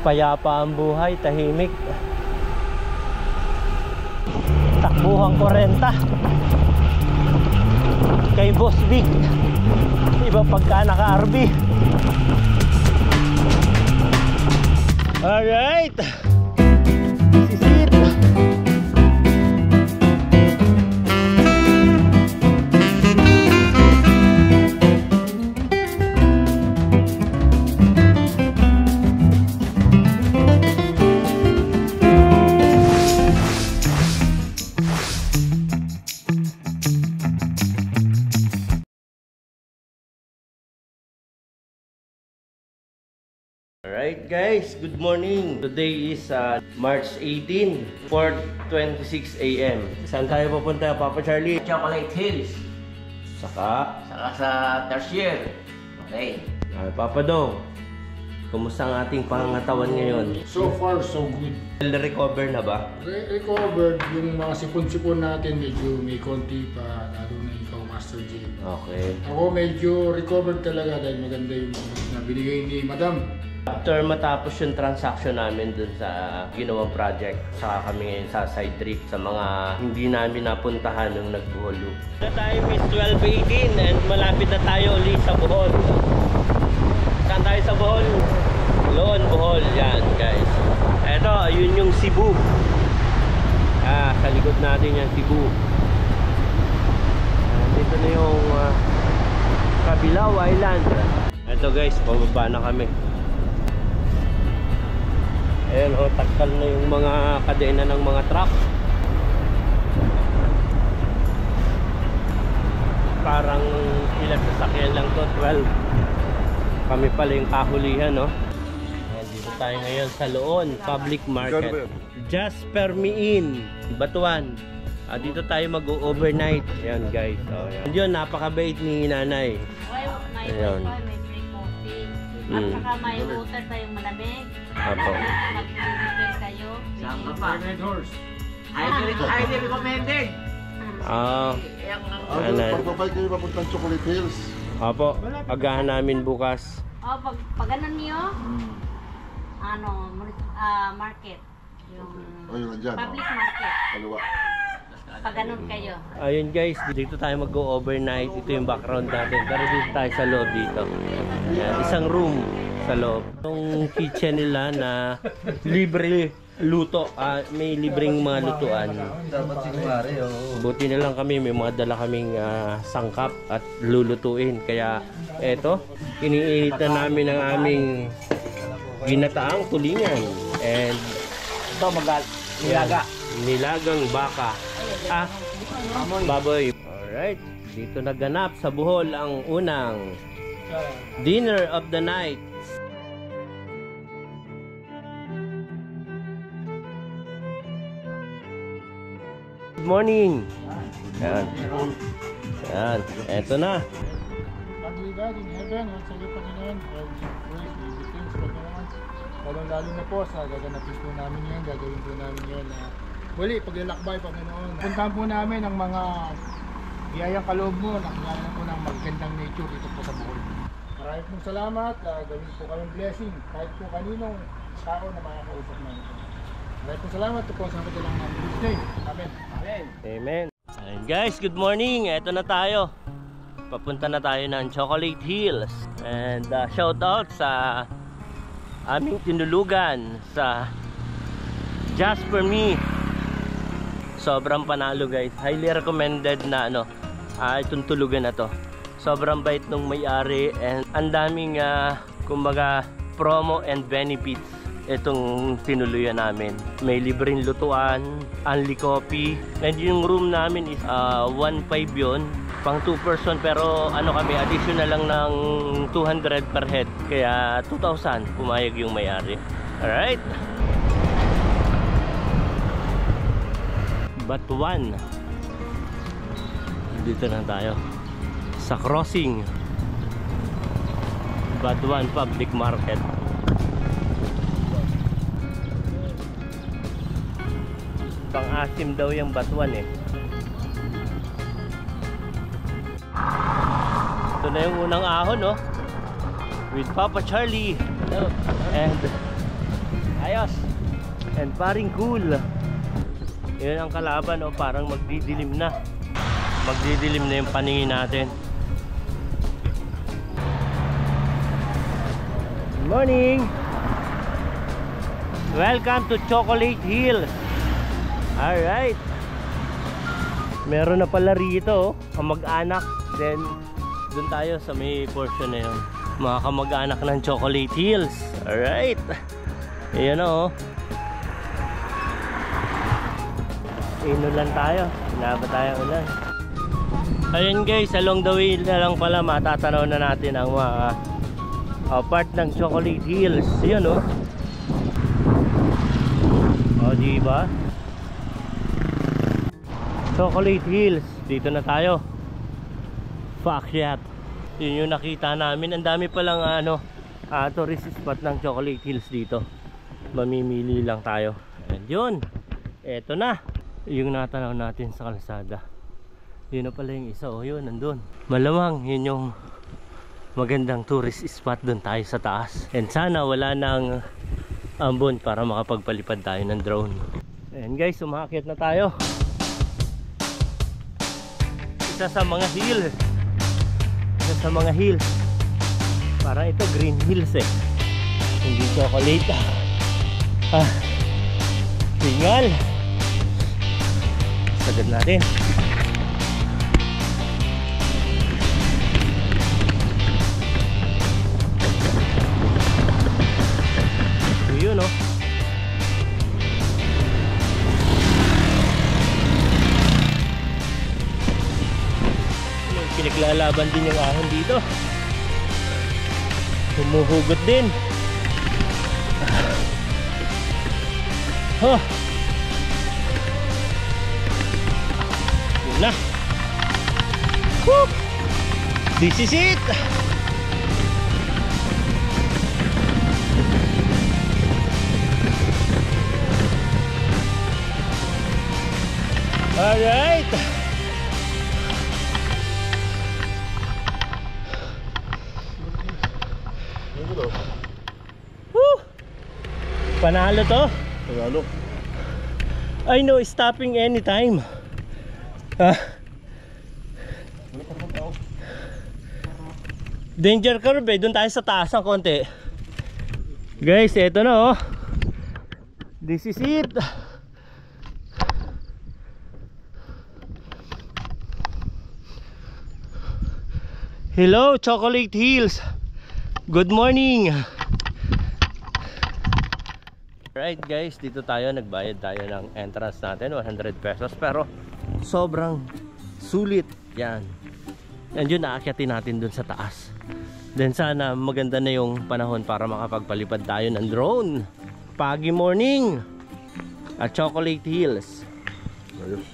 Payapa ang buhay, tahimik. Takbuhan 40 kay Boss Vic. Iba pagka naka-RV. Alright, this is it. Alright guys, good morning. Today is March 18, 4:26 AM. Saan tayo pupunta, Papa Charlie? Chocolate Hills. Saka Sa Tertiary. Okay. Papa Dong, kumusta ang ating pangangatawan ngayon? So far, so good. Recover na ba? Recovered yung mga sipon-sipon natin, medyo may konti pa, lalo na ikaw, Master J. Okay. Ako medyo recovered talaga dahil maganda yung na binigay ni Madam. After matapos yung transaction namin dun sa ginawang project, saka kami ngayon sa side trip sa mga hindi namin napuntahan nung nag-Bohol. The time is 12:18 and malapit na tayo ulit sa Bohol. Saan tayo sa Bohol? Loon, Bohol. Yan guys. Eto, yun yung Cebu. Sa likod natin yung Cebu. Dito na yung Cabilao Island. Eto guys, pababa na kami. Ayan o, takal na yung mga kadena ng mga truck. Parang ilang sasakyan lang to, 12. Kami pala yung kahulihan, no? Ayan, dito tayo ngayon sa Loon Public Market. Just Permiin, Batuan. Dito tayo mag-overnight. Ayan guys, ayan. Yun, napakabait ni nanay. Ayan. At saka may water tayong malamig. Apo. Mag-prepare kayo. Saan ka pa? Highly recommended. Pagpapay kayo papuntang Chocolate Hills. Apo, agahan namin bukas. Pag ano niyo, market. Yung Ayun, nandyan. public market. Kaliwa. Pag ganun kayo. Ayun guys, dito tayo mag-go-overnight. Ito yung background natin. Pero dito tayo sa loob dito. Ayan, isang room sa loob. Itong kitchen nila na libre luto. May libreng mga lutuan. Buti na lang kami, may mga dala kaming sangkap at lulutuin. Kaya eto, iniinitan namin ang aming ginataang tulingan. And Ito, nilaga. Nilagang baka. Baboy. Alright, dito naganap sa Bohol ang unang dinner of the night. Good morning. Yan. Yan, eto na. Lovely God in heaven, once again, Panginoon, all we praise, we give thanks, Panginoon. Lalong-lalo na po sa gaganapin po namin yan, gagawin po namin yan na muli, paglalakbay, Panginoon. Puntahan po namin ang mga biyayang kaloob mo, nakilala po ng magandang nature dito po sa Bohol. Maraming pong salamat, gawin po kayong blessing kahit po kaninong tao na makakausap namin. Maraming pong salamat, ito po sa kapit lang namin. Good day. Amen. Amen. Amen. And guys, good morning. Eto na tayo. Papunta na tayo ng Chocolate Hills. And shout out sa aming tinulugan sa Just For Me. Sobrang panalo guys. Highly recommended na itong tulugan na to. Sobrang bait nung may-ari and ang daming kumbaga promo and benefits itong tinuluyan namin. May libreng lutuan, only coffee, and yung room namin is 1.5 yun, pang 2 person, pero kami, additional lang ng 200 per head, kaya 2,000 pumayag yung may-ari. Alright, Batuan. Dito na tayo sa crossing Batuan Public Market. Pang-asim daw yung Batuan eh. Ito na yung unang ahon, no? With Papa Charlie. Hello. And Ayos. And paring cool. Yun ang kalaban, oh, parang magdidilim na. Magdidilim na yung paningin natin. Good morning! Welcome to Chocolate Hills. Alright. Meron na pala rito, oh, ang mag-anak. Then, dun tayo sa may portion na yun. Mga kamag-anak ng Chocolate Hills. Alright. Ayan o. Inulan tayo. Hinaba tayo ulan. Ayun guys, along the way na lang pala matatanaw na natin ang mga part ng Chocolate Hills. Ayan o. O diba? Chocolate Hills. Dito na tayo. Paakyat. Yun yung nakita namin. Ang dami palang tourist spot ng Chocolate Hills dito. Mamimili lang tayo. And yun, eto na yung natanaw natin sa kalsada. Yun na pala yung isa. O yun, nandun. Malamang yun yung magandang tourist spot. Dun tayo sa taas. And sana wala nang ambon para makapagpalipad tayo ng drone. And guys, umakyat na tayo. Isa sa mga hill. Isa sa mga hills. Parang ito green hills eh. Hindi chocolate. Tingal. Sagad natin. Yun oh. Pinaglalaban din yung ahon dito. Humuhugot din. Oh. Yun na. Woo! This is it. Alright. Woo! Panalo to. Panalo. I know, stopping anytime. Danger curve eh. Doon tayo sa taas ng konti. Guys, eto na oh. This is it. Hello, Chocolate Hills. Good morning. Right guys, dito tayo, nagbayad tayo ng entrance natin, 100 pesos. Pero sobrang sulit yan. And yun, aakyatin natin dun sa taas. Then sana maganda na yung panahon para makapagpalipad tayo ng drone. Pagi morning at Chocolate Hills. Ayos.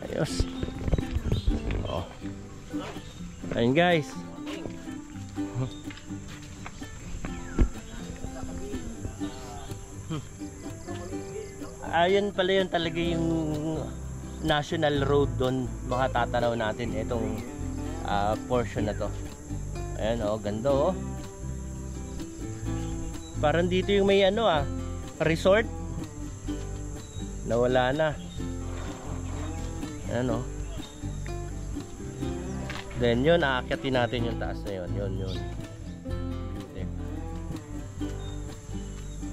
Ayos. Oh. Ayun guys. Ayun pala yun talaga yung national road doon. Makatatanaw natin itong portion na to. Ayan oh, ganda oh. Parang dito yung may resort. Nawala na. Ayan oh. Then yun, aakyatin natin yung taas na yun. Yun.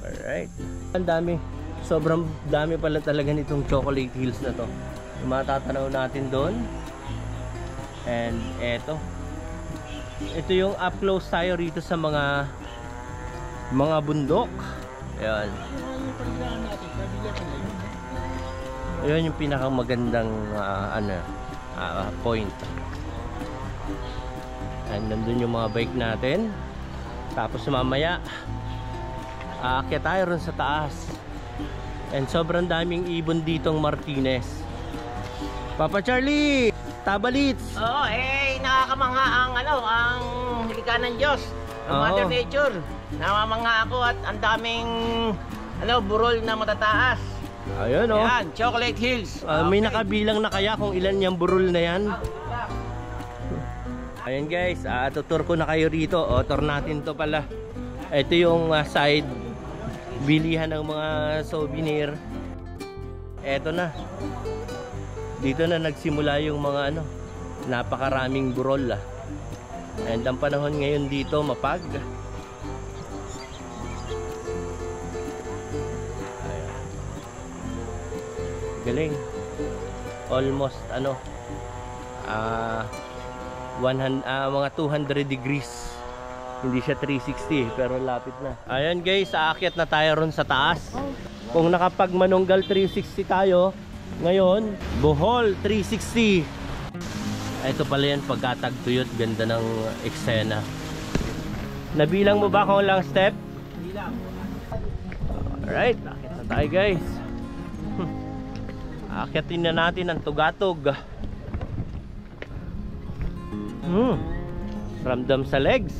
Alright. Ang dami. Sobrang dami pala talaga nitong Chocolate Hills na to. Matatanaw natin doon. And eto. Ito yung up close tayo rito sa mga bundok. Ayan. Ayan yung pinakamagandang point. And nandun yung mga bike natin. Tapos mamaya aakyat tayo ron sa taas. And sobrang daming ibon ditong Martinez. Papa Charlie, Tabalits. Oo, nakakamangha ang hilika ng Diyos. Ang Mother Nature. Namamangha ako at ang daming burol na matataas. Ayun oh. Ayan, Chocolate Hills. May nakabilang na kaya kung ilan yung burol na yan? Ayan guys, tutur ko na kayo rito. Tour natin to pala. Ito yung side bilihan ng mga souvenir. Eto na. Dito na nagsimula yung mga ano, napakaraming burol. And ang panahon ngayon dito mapag. Ayan. Galing. Almost ano, mga 200 degrees. Hindi siya 360 pero lapit na. Ayan guys, aakyat na tayo ron sa taas. Kung nakapag Manunggal 360 tayo, ngayon Bohol 360. Ito pala yan, pagkatagtuyot, ganda ng eksena. Nabilang mo ba kung lang step? Bilang. Alright, aakyat na tayo guys. Aakyatin na natin ang tugatog. Ramdam sa legs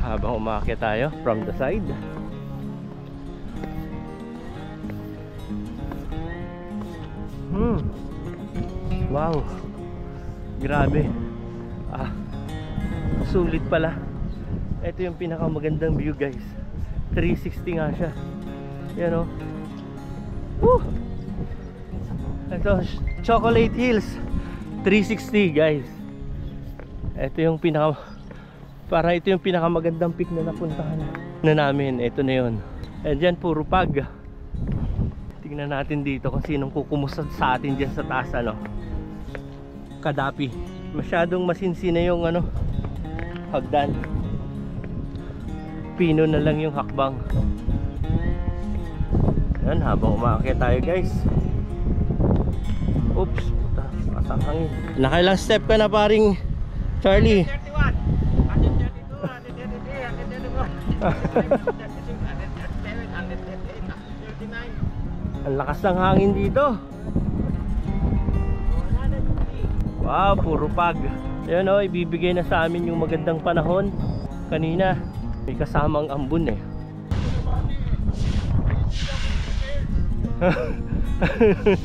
habang umaakyat tayo from the side. Wow, grabe. Sulit pala. Ito yung pinakamagandang view guys. 360 nga siya. Yan o. Woo! Ito, Chocolate Hills 360 guys. Ito yung para ito yung pinakamagandang peak na napuntahan na namin. Ito na yun. And dyan puro pag. Tingnan natin dito kung sinong kukumusad sa atin dyan sa taas. Ano, Kadapi. Masyadong masinsina yung ano, hagdan. Pino na lang yung hakbang. Yan, habang umaakyat tayo guys. Oops, puta, pasang hangin. Nakailang step ka na paring Charlie? 31, 132, 133, 134, 135, 137, 138, 139. Ang lakas ng hangin dito. Wow, puro pag. Ayan o, ibibigay na sa amin yung magandang panahon. Kanina, may kasamang ambon eh. 220,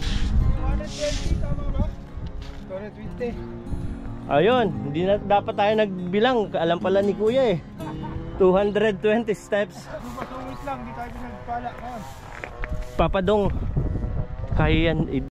tama ba? 220. Ayun, hindi na dapat tayo nagbilang. Alam pala ni Kuya eh. 220 steps. Patungis lang, di tayo nagpala. Papadong. Kaya yan.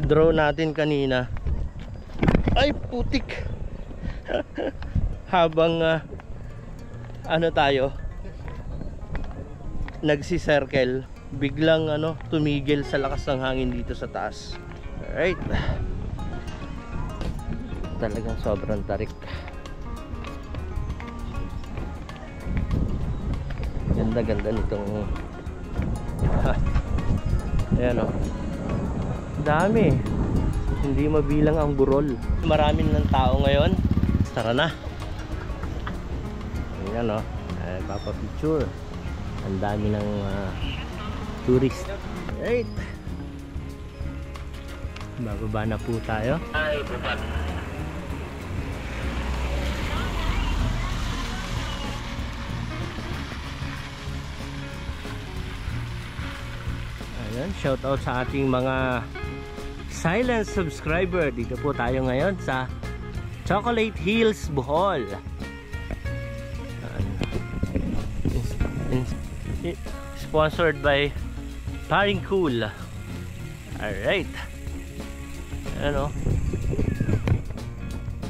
Draw natin kanina. Ay putik. Habang ano tayo, nagsi-circle, biglang ano, tumigil sa lakas ng hangin dito sa taas. Alright, talagang sobrang tarik. Ganda-ganda nitong ayan o, dami, hindi mabilang ang burol. Maraming ng tao ngayon. Tara na. Ayan o, papapicture. Ang dami ng tourist. Right, bababa na po tayo. Ayan, shout out sa ating mga silent subscriber. Dito po tayo ngayon sa Chocolate Hills, Bohol. Sponsored by Paring Cool. Alright. Ano,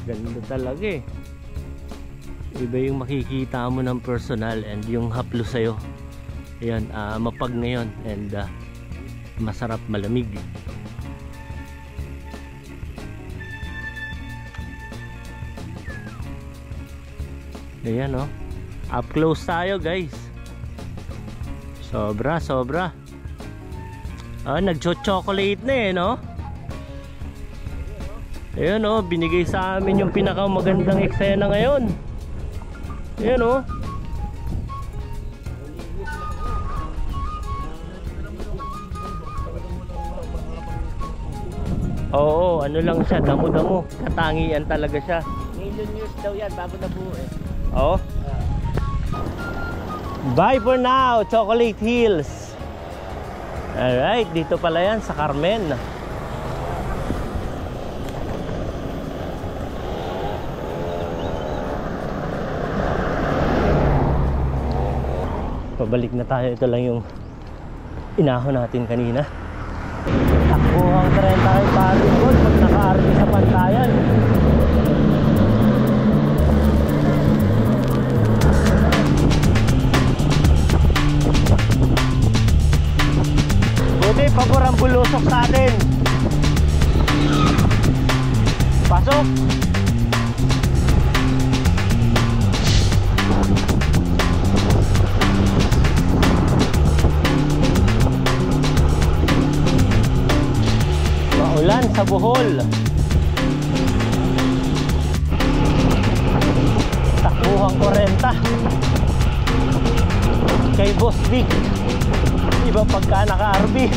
ganda talaga eh. Iba yung makikita mo ng personal and yung haplo sa'yo. Ayan, mapag ngayon and masarap, malamig. Ayan o, up close tayo guys. Sobra, sobra. Ah, nag-chocolate na eh, no? Ayan oh, binigay sa amin yung pinakamagandang eksena ngayon. Ayan oh. Oo, ano lang siya, damo-damo. Katangian talaga siya. Million years daw yan, bago nabuo eh. Oo. Bye for now, Chocolate Hills. Alright, dito pala yan sa Carmen. Pabalik na tayo. Ito lang yung inahon natin kanina. Takbuhang 30 tayo paring gold pag naka-army sa pantayan. Buti pabor ang bulusok sa atin. Pasok. Maulan sa Bohol. Takbuhang 40 kay Boss Vic. Iba pagka naka-RV.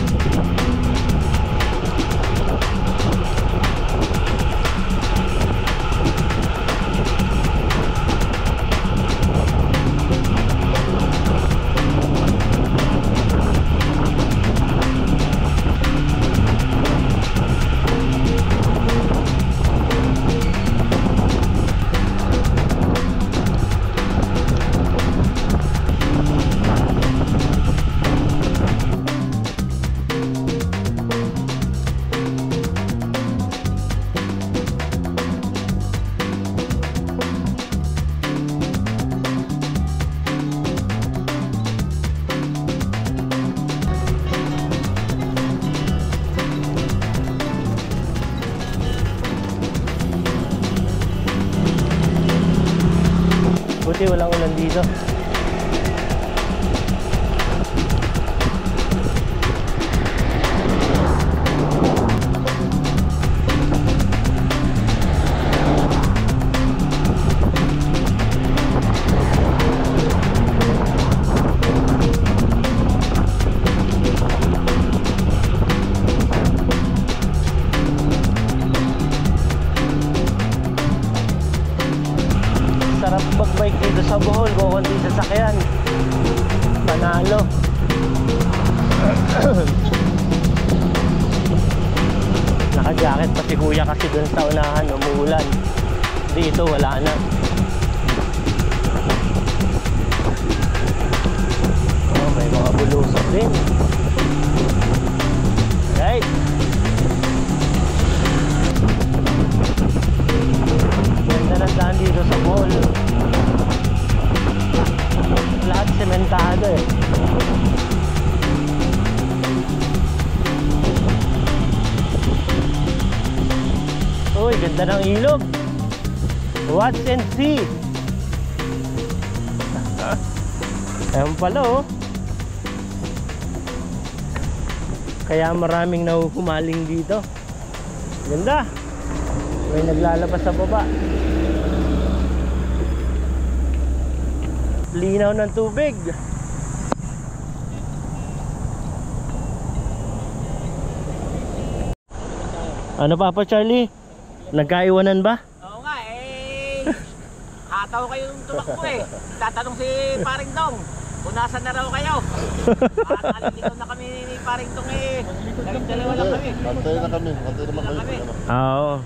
Buti walang ulan dito. Sarap magbike dito sa Bohol, kukunti sasakyan. Panalo. Naka-jacket pa si kuya kasi dun sa unahan, umuulan. Dito wala na. Oh, may mga bulusok din. Right. Ganda ng daan dito sa Bohol. Lahat sementado eh. Uy, ganda ng ilog. Watch and see. Ayan pala oh. Kaya maraming nahuhumaling dito. Ganda. May naglalabas sa baba. Linaw ng tubig. Ano Papa Charlie? Nagkaiwanan ba? Oo nga eh. Hataw kayo yung tumakbo eh. Tatanong si Paring Dong kung nasan na raw kayo. Nalilikaw na kami ni Paring Dong eh. Dalawa lang kami. Antay na kami. Antay naman kami. Oo.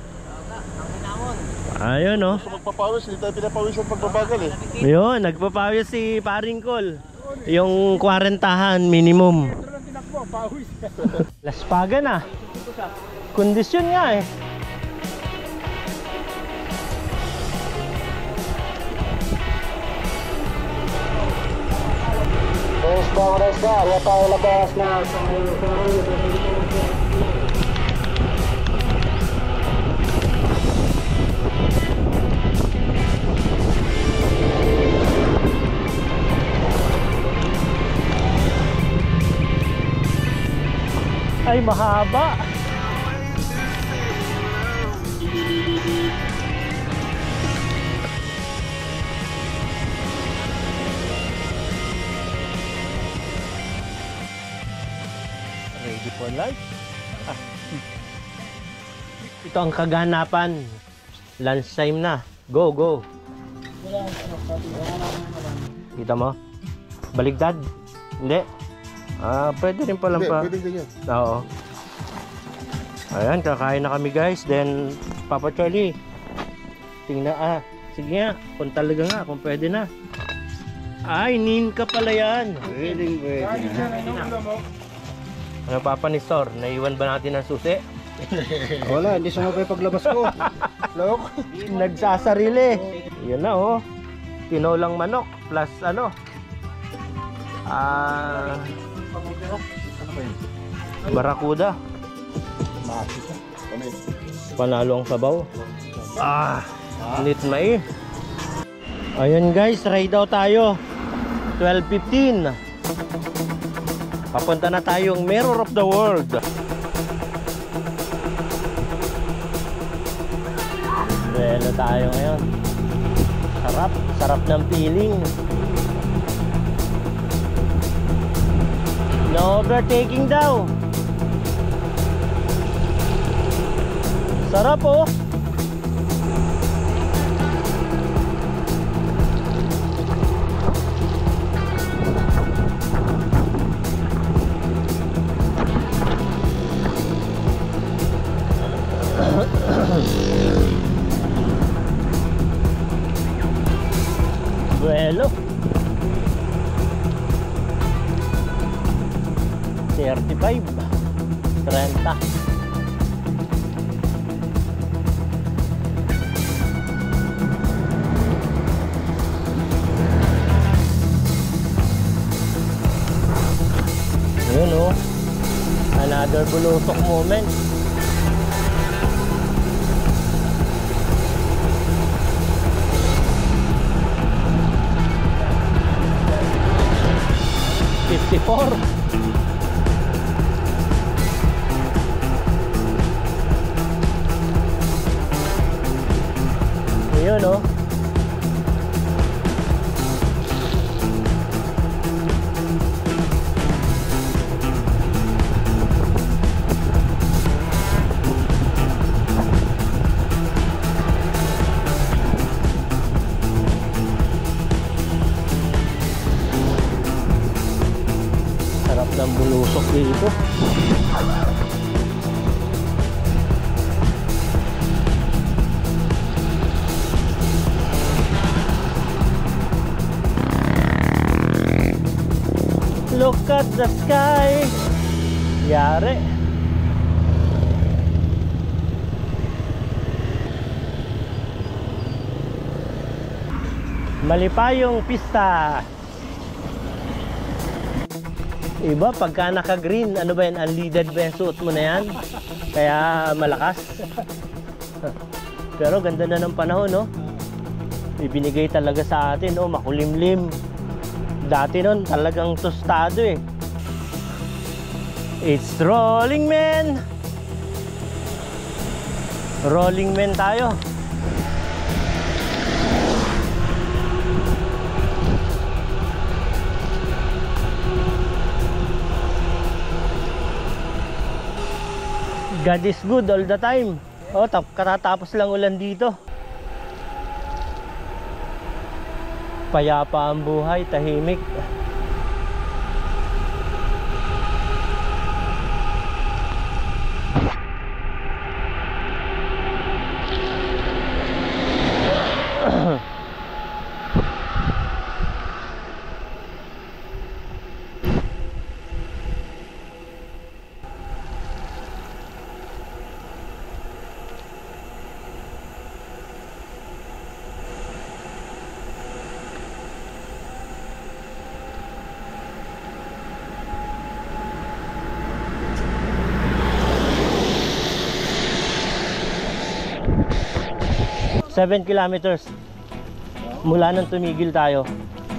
Ang hinamon. Ayun oh. Gusto magpapawis, hindi tayo pinapawisan pagbabagal eh. Yun, nagpapawis si Paring Col. Yung 40-han minimum. Ito lang tinakbo, pawis. Laspagan na. Kondisyon nga eh. Resta, wala tayo labas na sa Ay, mahaba. Ready for life? Ito ang kaganapan. Lunch time na. Go, go. Kita mo? Baligtad? Hindi. Pwede rin palang pa. Pwede ganyan. Oo. Ayan, kakain na kami guys. Then, Papa Charlie. Tingnan, sige nga. Kung talaga nga, kung pwede na. Ay, nin ka pala yan. Pwede na. Ano Papa ni Sor? Naiwan ba natin ang susi? Wala, hindi sumabay paglabas ko. Lok. Nagsasarili. Yan na oh. Tinolang manok plus ano. Barakuda. Panalo ang sabaw. Nit mai. Ayun guys, ride out tayo. 12:15. Papunta na tayong Mirror of the World. Well, tayo ngayon. Sarap ng feeling. No overtaking daw. Sarap oh. Buelo 35 30. Yun oh, another bulusok moment. Ayun oh. Sarap ng bulusok dito. Look at the sky. Yari. Malipayong pista. Iba pagka naka-green, ano ba yan? Unleaded ba yung suot mo na yan? Kaya malakas. Pero ganda na ng panahon, no? Ibinigay talaga sa atin, no? Makulimlim. Dati nun talagang tostado eh. It's Rolling Man. Rolling Man tayo. God is good all the time. Oh, katatapos lang ulan dito. Payapa ang buhay, tahimik. Seven kilometers mula nang tumigil tayo.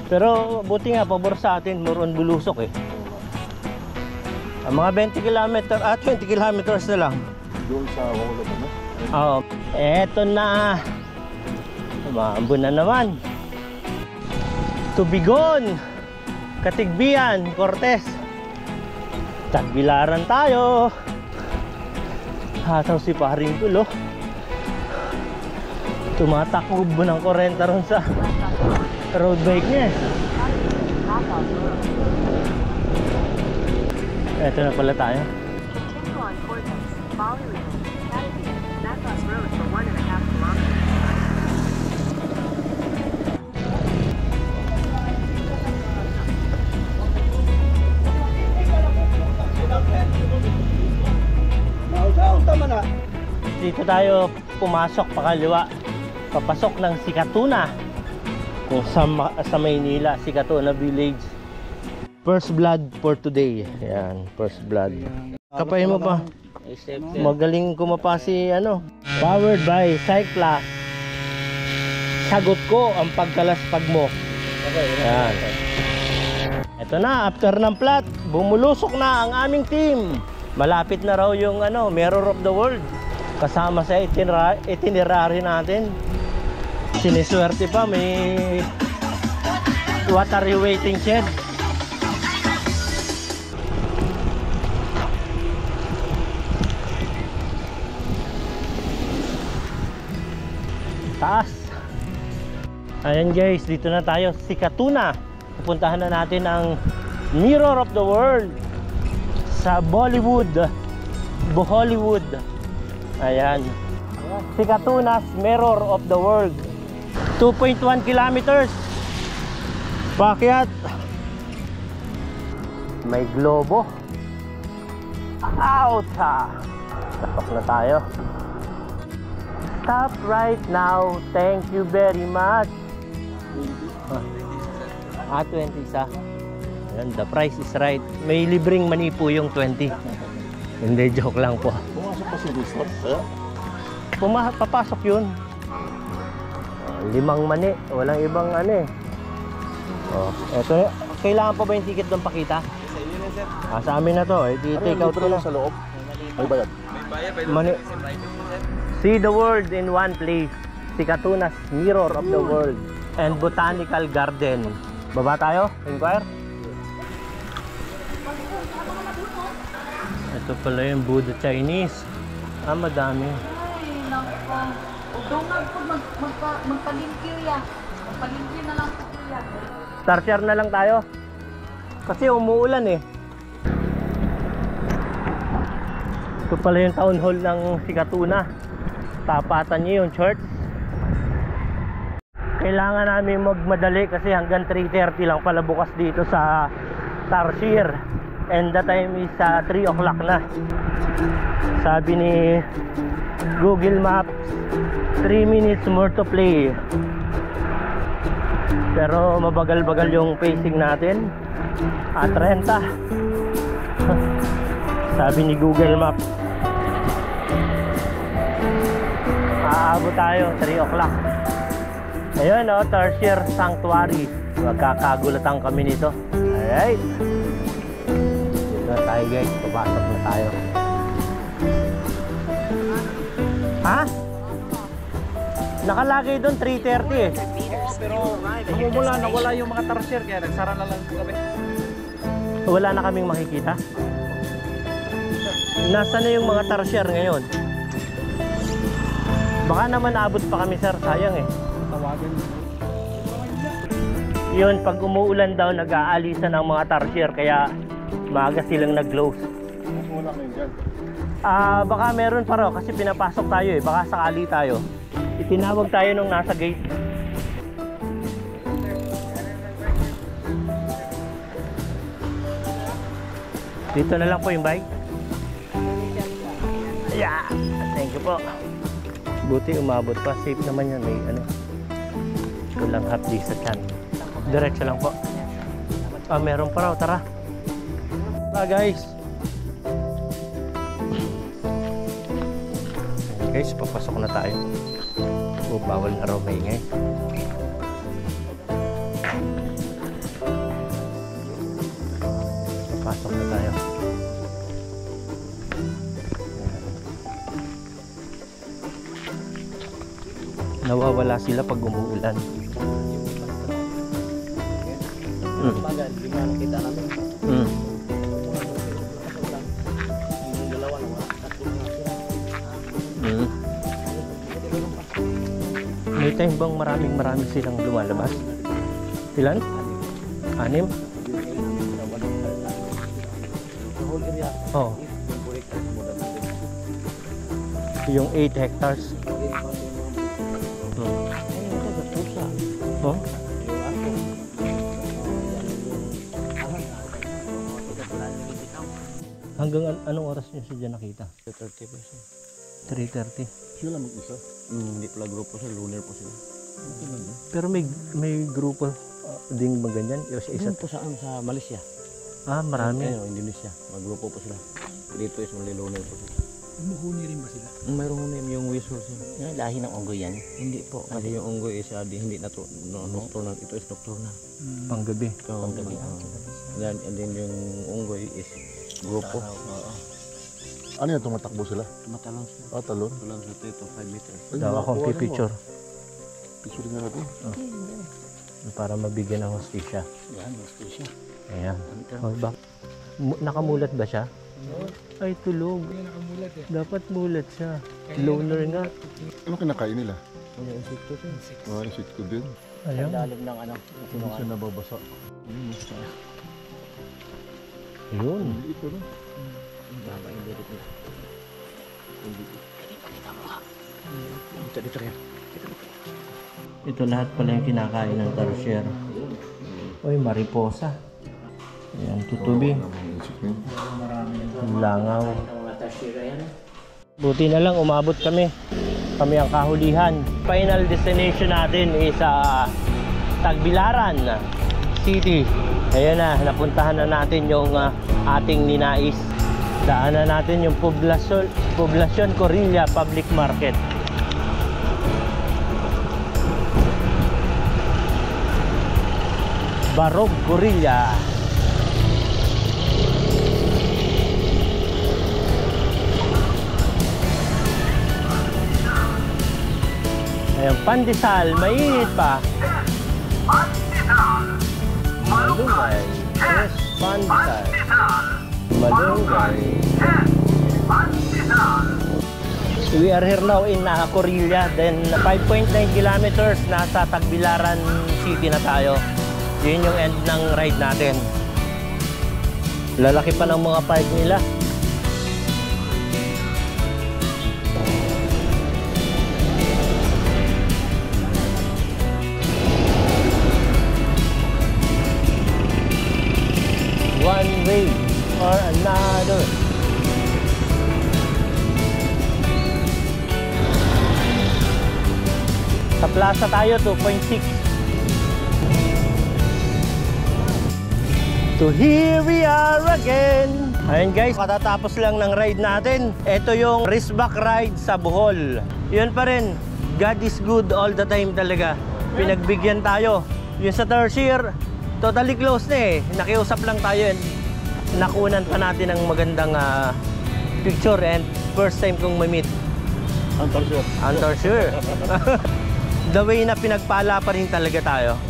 Pero buti nga, pabor sa atin, more on bulusok eh. Mga 20 kilometer at 20 kilometers na lang. Doon sa Wawala mo? Oo. Eto na. Maambon na naman. Tubigon, Katigbian, Cortez. Tagbilaran tayo. Hataw si paring tulo. Tumatakbo ng korenta ron sa road bike niya. Eto na pala tayo. Continue on Cortez, following Natas Road for 1.5 kilometers. Dito tayo pumasok pakaliwa. Papasok ng Sikatuna. Kung sa Maynila, Sikatuna Village. First blood for today. Yan, first blood. Kapain mo pa. Magaling kumapa si ano. Powered by Cyclass. Sagot ko ang pagkalaspag mo. Yan. Ito na, after ng plat, bumulusok na ang aming team. Malapit na raw yung ano, Mirror of the World. Kasama sa itinerary natin. Siniswerte pa, may watery waiting shed. Taas. Ayan guys, dito na tayo, Sikatuna. Pupuntahan na natin ang Mirror of the World sa Bollywood. Ayan, Sikatuna's Mirror of the World. 2.1 kilometers paakyat. May globo. Out ha. Tapos na tayo. Stop right now. Thank you very much. 20 isa. Ayan, the price is right. May libreng mani po yung 20. Hindi, joke lang po. Pumasok pa si Resort? Papasok yun. 5 mani. Walang ibang ano eh. Eto, kailangan pa ba yung ticket doon pakita? Sa amin na to. I-take out ko na. Sa loob? May bayad? Mani. See the world in one place. Sikatuna's Mirror of the World and Botanical Garden. Baba tayo? Inquire? Ito pala yung Buddha Chinese. Madami. Ay, naku. Udungan po magpalimpyo ya. Magpalimpyo na lang po ya. Tarsier na lang tayo. Kasi umuulan eh. Ito pala yung town hall ng Sikatuna. Tapatan niyo yung church. Kailangan namin magmadali kasi hanggang 3:30 lang pala bukas dito sa Tarsier. And the time is 3 o'clock na. Sabi ni Google Maps, 3 minutes more to play. Pero mabagal-bagal yung pacing natin. 30. Sabi ni Google Maps, aabot tayo 3 o'clock. Ayun o, Tarsier Sanctuary. Magkakagulatan kami nito. Alright. Dito na tayo guys, papasok na tayo. Ha? Nakalagay doon 3:30 eh. Pero namumula na wala yung mga Tarsier kaya nagsara na lang kami. Wala na kaming makikita. Nasaan na yung mga Tarsier ngayon? Baka naman abot pa kami sir, sayang eh. Tawagan. Yun, pag umuulan daw nag-aalisan ng mga Tarsier kaya maaga silang nag-close. Wala kayo dyan. Baka meron pa raw kasi pinapasok tayo eh, baka sakali tayo. Itinawag tayo nung nasa gate. Dito na lang po yung bike. Yeah, thank you po. Buti umabot pa, safe naman yan, may ano. Kulang half day sa chan. Diretso lang po. Meron pa raw, tara. Guys. Guys, papasok na tayo. Bawal na raw maingay. Papasok na tayo. Nawawala sila pag umuulan. Bagal, hindi nga nakita namin. Mm. Yung dalawa na wala. Tatlo na sila. Mm. May time bang marami silang lumalabas? Ilan? 6? The whole area. Oh, Yung project is more than 100. yung 8 hectares. Hmm. Oh? Hanggang anong oras niyo siya nakita? 3:30. Sila mag-isa. Hindi pala grupo sila, lunar po sila. Pero may grupo ding maganyan? Yung sa isa? Isa po saan sa Malaysia. Ah, marami. Ayun, Indonesia. Magrupo po sila. Dito is only lunar po sila. Umuhuni rin ba sila? Mayroong hunim yung whistle sila. Yung lahi ng unggoy yan. Hindi po. Kasi yung unggoy is hindi nocturnal. Ito is nocturnal. Panggabi. Panggabi. And then yung unggoy is grupo. Ano yan, tumatakbo sila? Tumatalon sila. Ah, talon? Tulang sa 3 to 5 meters. Daw akong pipicture. Picture nga natin. Para mabigyan ng hostisya. Yan, gusto siya. Ayan. Oh, nakamulat ba siya? Ay, tulog. Hindi nakamulat eh. Dapat mulat siya. Loner nga. Ano kinakain nila? Ano yung insekto siya? Ah, insekto din. Ayan. Lalim ng ano. Hindi siya nababasa. Yun. Ito no? Baba yung lirik nila. Dito kaya. Ito lahat pala yung kinakain ng tarsier. Uy, mariposa. Ayan, tutubi. Langaw. Buti na lang, umabot kami. Kami ang kahulihan. Final destination natin is Tagbilaran City. Ayan na, napuntahan na natin yung ating ninais. Daanan natin yung Poblasyon Corilla Public Market. Barog Corilla. Ayan, pandesal, mainit pa. Malunggay. Yes, pandesal. Malunggay. We are here now in Corilla. Then 5.9 kilometers nasa Tagbilaran City na tayo. Yun yung end ng ride natin. Lalaki pa ng mga park nila. One way or another. Sa plaza tayo, 2.6. So here we are again. Ayun guys, katatapos lang ng ride natin. Ito yung wristback ride sa Bohol. Yun pa rin, God is good all the time talaga. Pinagbigyan tayo. Yung sa Tarsier, totally close na eh. Nakiusap lang tayo and nakunan pa natin ng magandang picture and first time kong ma-meet. Ang Tarsier. Ang Tarsier. The way na pinagpala pa rin talaga tayo.